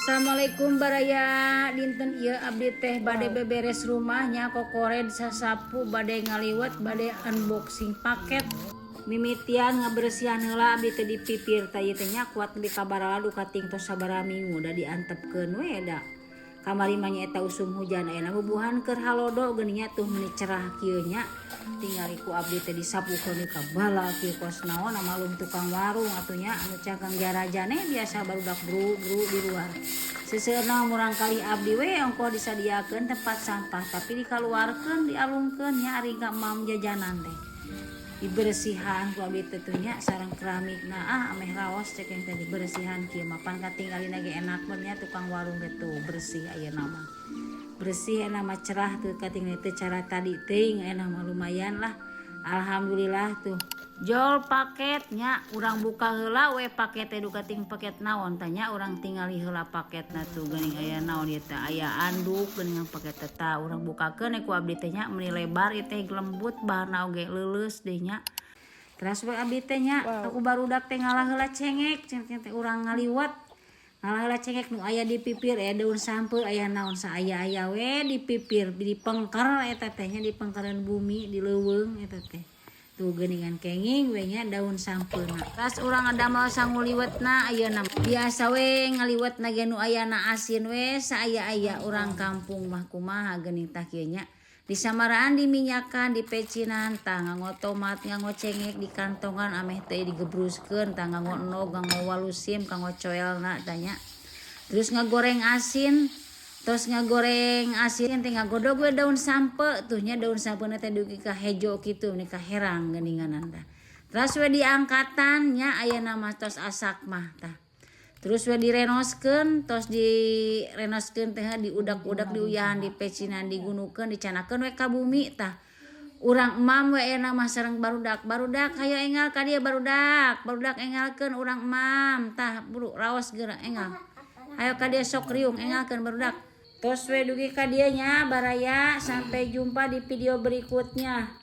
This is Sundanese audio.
Assalamualaikum baraya dinten ieu abdi teh bade beberes rumahnya kokored sasapu bade ngaliwat bade unboxing paket mimitian ngabersihan heula abdi teh dipipir tah ieu teh nya kuat nepi ka baraladu kating tos sabaraha minggu da diantepkeun we da kamari mah nya eta usum hujan ayeuna bubuhan keur halodo geuning nya tuh meuni cerah kieu nya tinggal ku abdi teh disapukeun ka bala kieu kos naon malum tukang warung atunya anu cagang jarajane biasa barudak bru-bru di luar seuseurna murang kali abdi we ongko disadiakeun tempat sampah tapi dikaluarkeun dialungkeun nya ari ka mam jajanan teh dibersihan ku abdi teh nya sareng keramikna ameh raos cek yang teh dibersihan kieu mapan katinggalina ge enak nya tukang warung gitu bersih ayeuna mah bersih enak cerah tuh kating itu cara tadi ting enak mah lumayan lah alhamdulillah tuh jol paketnya urang buka heula we paket edu kating paket naon tanya urang tingali heula paketna tuh geuning aya naon ieu teh aya anduk geuning paket teh urang bukakeun ku abdi teh nya meuli lebar ieu teh lembut bahanna oge leuleus deui nya terus we abdi teh nya aku barudak teh ngalah heula cengek teh urang ngaliwat ngalah cengek nu aya di pipir daun sampeu aya naon saaya-aya we di pipir dipengker eta teh nya dipengkeran bumi di leuweung eta teh tuh geuningan kenging we nya daun sampeuna tas urang ngadamel sanguliwetna ayeuna biasa we ngaliwetna ge nu ayana asin we saaya-aya urang kampung mah kumaha geuning tah kieu nya disamaraan diminyakan dipecinan tah nganggo tomat nganggo cengek di kantongan ameh teh digebruskeun tah nganggo enog nganggo walusim kanggo coelna tanya terus ngagoreng asin terus ngagoreng asin teh ngagodog we daun sampe tuh nya daun sampeuna teh dugi ka hejo kitu nih ka herang geuninganan tah terus we diangkatan nya ayeuna mah tos asak mah tah terus we direnoskeun tos direnoskeun teh diudak-udak diuyahan dipecinan digunukeun dicanakeun we ka bumi tah urang emam we ayeuna mah sareng barudak hayo engal ka dieu barudak engalkeun urang emam tah buru raos geura engal hayo ka dieu sok riung engalkeun barudak tos we dugi ka dieu nya baraya sampai jumpa di video berikutnya.